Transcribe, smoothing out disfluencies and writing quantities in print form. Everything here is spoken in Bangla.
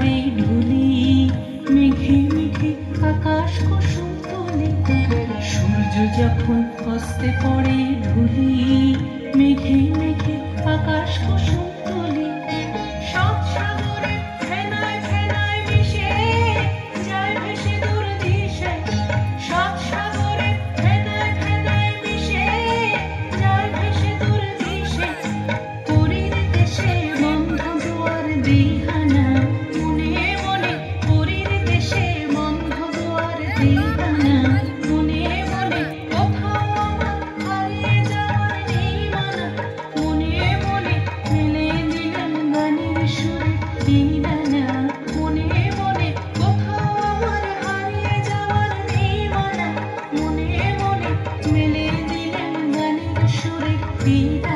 পড়ে ঢুলি, মেঘে মেঘে আকাশ কুসুম তোলে। সূর্য যখন অস্তে পড়ে ঢুলি, মেঘে মেঘে আকাশ কুসুম তোলে। সাত সাগরে ফেনায় ফেনায় মিশে যায় ভেসে দূর দিশে। সাত সাগরে ফেনায় ফেনায় মিশে যায় ভেসে দূর দিশে। পরীর দেশে বন্ধ দুয়ার দিহানা, মনে মনে পরীর দেশে বন্ধ দুয়ার দিহানা। মনে মনে কোথাও আমার হারিয়ে যাওয়ার নেই মানা। মনে মনে মেলে দিলেন গানের সুরে এই ডানা। মনে মনে কোথাও আমার হারিয়ে যাওয়ার নেই মানা। মনে মনে মেলে দিলেন গানের সুরে এই ডানা।